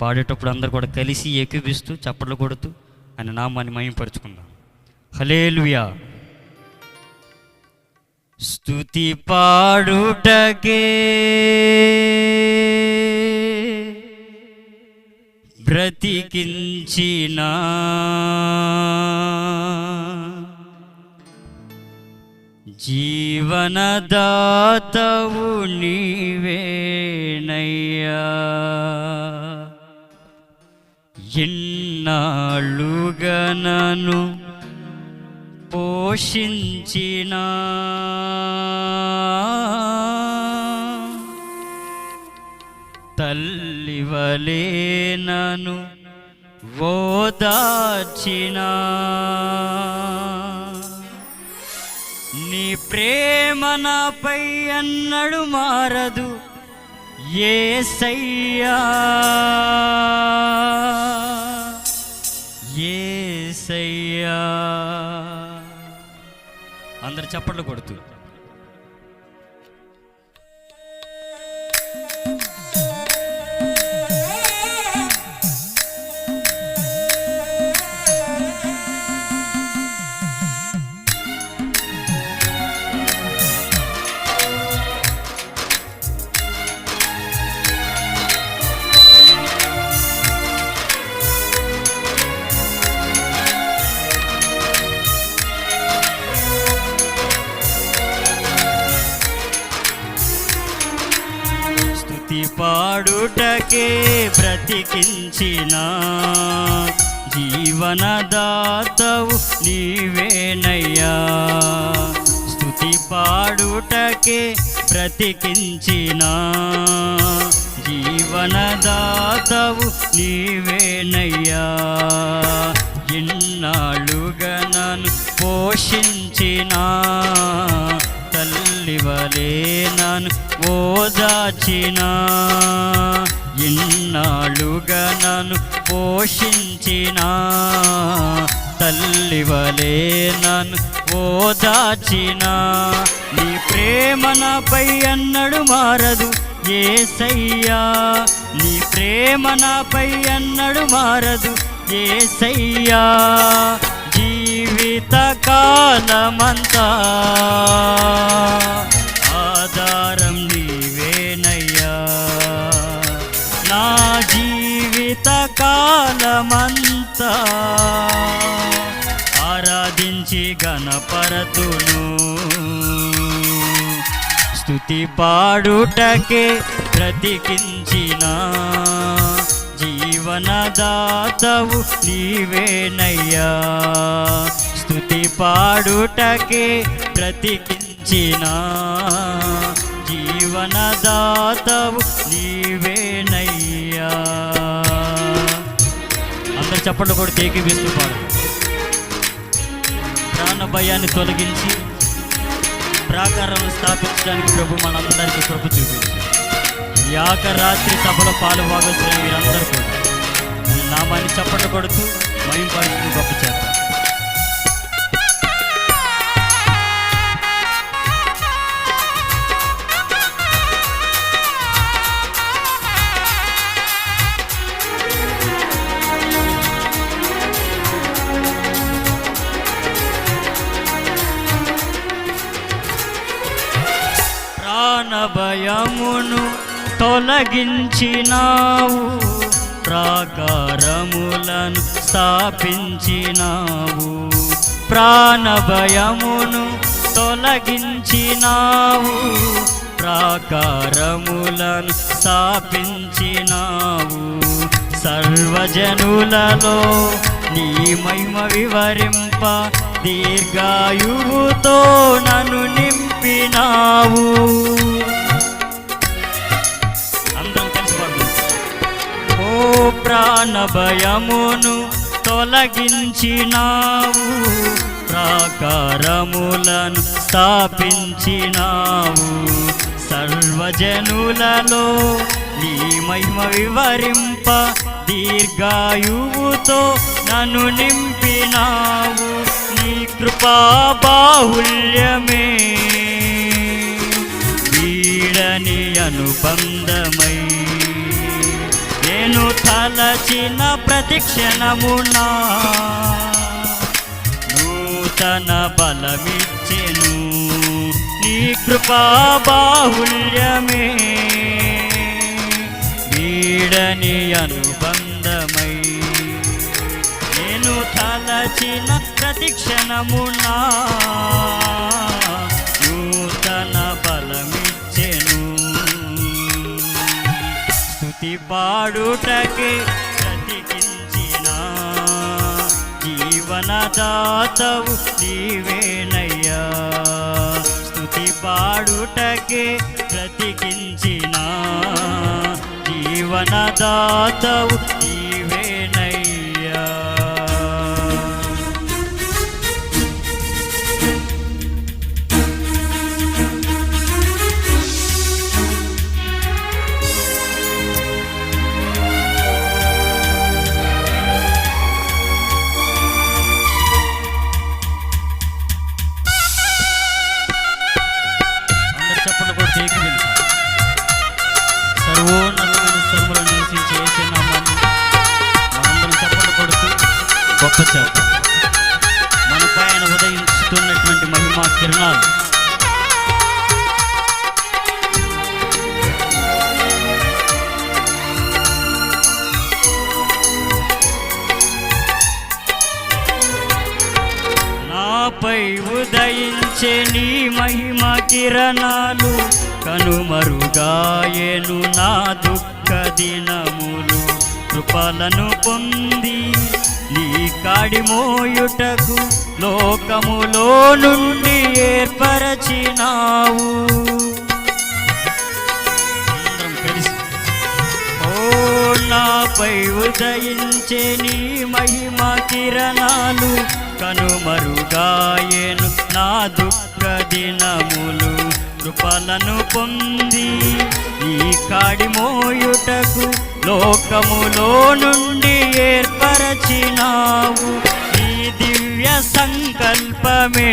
పాడేటప్పుడు అందరు కూడా కలిసి ఏకీపిస్తూ చప్పట్లు కొడుతూ ఆయన నామాన్ని మహిమపరుచుకుందాం. హల్లెలూయా. స్తుతి పాడుటకే బ్రతికించిన జీవనదాతవు నీవేనయ్యా. ఎన్నాళ్ళుగా నన్ను పోషించిన తల్లివలే నన్ను ఓదార్చిన నీ ప్రేమ నాపై అన్నడు మారదు యేసయ్యా, యేసయ్యా. అందరు చప్పట్లు కొడుతూ పాడుటకే బ్రతికించిన జీవనదాతవు నీవేనయ్యా. స్తుతి పాడుటకే బ్రతికించిన జీవనదాతవు నీవేనయ్యా. ఎన్నాళ్ళుగా నన్ను పోషించిన తల్లివలే నన్ను ఓదార్చిన ఎన్నాళ్ళుగా నన్ను పోషించిన తల్లివలే నన్ను ఓదార్చిన నీ ప్రేమ నాపై అన్నడు మారదు యేసయ్యా. నీ ప్రేమ నాపై అన్నడు మారదు యేసయ్యా. జీవిత కాలమంతా ఆధారం నీవేనయ్యా. నా జీవిత కాలమంతా ఆరాధించి గణపరతును. స్తుతి పాడుటకే బ్రతికించిన జీవనదాతవు నీవేనయ్యా. స్తుతి పాడుటకే బ్రతికించిన జీవనదాతవు నీవేనయ్యా. అందరు చప్పట్లు కూడా ఏకీపిస్తూ పాడు. ప్రాణ భయాన్ని తొలగించి ప్రాకారం స్థాపించడానికి ప్రభు మనందరికీ కృప చూపించి రాత్రి సభలో పాలు భాగస్తున్న మీరందరూ కూడా నామాన్ని చప్పట్లు కొడుతూ మహిమపరుస్తూ గొప్ప చేస్తారు. ప్రాణ భయమును తొలగించినావు, ప్రాకారములను స్థాపించినావు. ప్రాణ భయమును తొలగించినావు, ప్రాకారములను స్థాపించినావు. సర్వజనులలో నీ మహిమ వివరింప దీర్ఘాయువుతో నన్ను నింపినావు. ప్రాణ భయమును తొలగించినావు, ప్రాకారములను స్థాపించినావు. సర్వజనులలో నీ మహిమ వివరింప దీర్ఘాయువుతో నన్ను నింపినావు. నీ కృపా బాహుల్యమే వీడని అనుబంధమై నేను తలచిన ప్రతిక్షణమునా నూతన బలమిచ్చెను నీ కృపా బాహుల్యమే వీడని అనుబంధమై నేను తలచిన ప్రతిక్షణమునా నూతన బలమిచ్చెను స్తుతి పాడుటకే బ్రతికించిన జీవనదాతవు నీవేనయ్యా స్తుతి పాడుటకే బ్రతికించిన జీవనదాతవు నీవేనయ్యా సర్వోన్నతమైన స్థలములో నివసించే యేసు నామమున మనందరం చప్పట్లు కొడుతూ గొప్ప చేద్దాం. మనపై ఆయన ఉదయించుతున్నటువంటి మహిమా కిరణాలు నాపై ఉదయించే నీ మహిమా కిరణాలు కనుమరుగాయేను నా దుఃఖ దినములు కృపలను పొంది నీ కాడి మోయుటకు లోకములో నుండి ఏర్పరచినావు నాపై ఉదయించే నీ మహిమ కిరణాలు కనుమరుగాయేను నా దుఃఖ దినములు కృపలను పొంది నీ కాడి మోయుటకు లోకములో నుండి ఏర్పరచినావు నీ దివ్య సంకల్పమే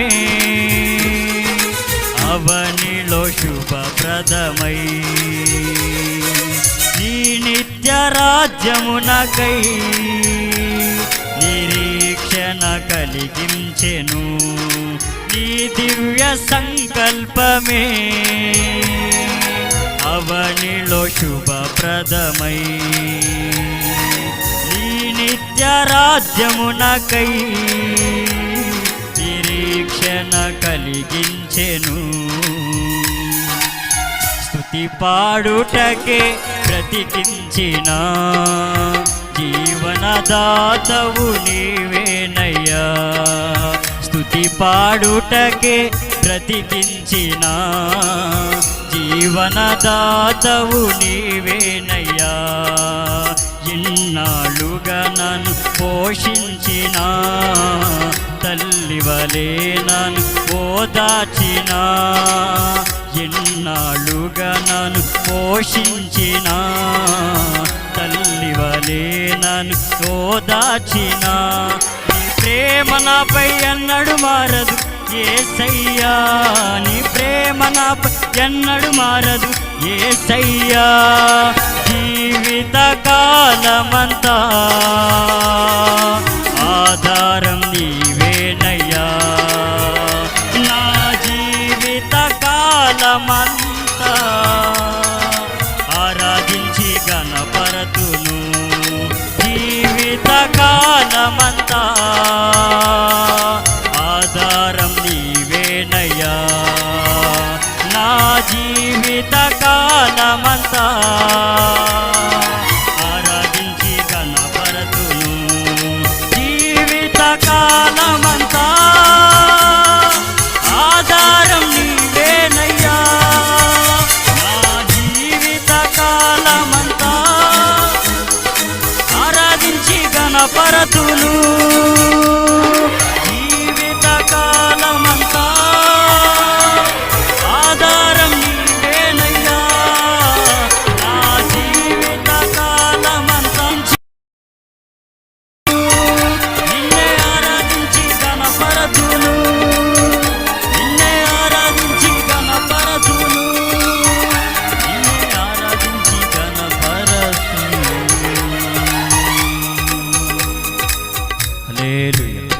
అవనిలో శుభప్రదమై నీ నిత్య రాజ్యమునకై నిరీక్షణ కలిగించెను నీ దివ్య సంకల్పమే అవనిలో శుభప్రదమై నీ నిత్య రాజ్యమునకై నిరీక్షణ కలిగించెను స్తుతి పాడుటకే బ్రతికించిన జీవనదాతవు నీవేనయ్యా స్తుతి పాడుటకే బ్రతికించిన జీవనదాతవు నీవేనయ్యా ఇన్నాళ్ళుగా నన్ను పోషించిన తల్లివలే నన్ను ఓదార్చిన ఎన్నాళ్ళుగా నన్ను పోషించిన తల్లివలే నన్ను ఓదార్చిన నీ ప్రేమ నాపై ఎన్నడు మారదు యేసయ్యా నీ ప్రేమ నాపై ఎన్నడు మారదు యేసయ్యా జీవిత కాలమంతా ఆధారం నీవేనయ్యా నా జీవిత కాలమంతా ఆరాధించి గణపరతును జీవిత కాలమంతా ఆధారం నీవేనయ్యా నా జీవిత కాలమంతా ఆరాధించి గణపరతును జీవిత కాలమంతా ఆధారం నీవేనయ్యా నా జీవిత కాలమంతా ఆరాధించి గణపరతును జీవిత కాలమంతా ఆధారం నీవేనయ్యా నా జీవిత కాలమంతా నిన్నే ఆరాధించి గణపరతును నిన్నే ఆరాధించి గణపరతును నిన్నే ఆరాధించి గణపరతును హల్లెలూయా.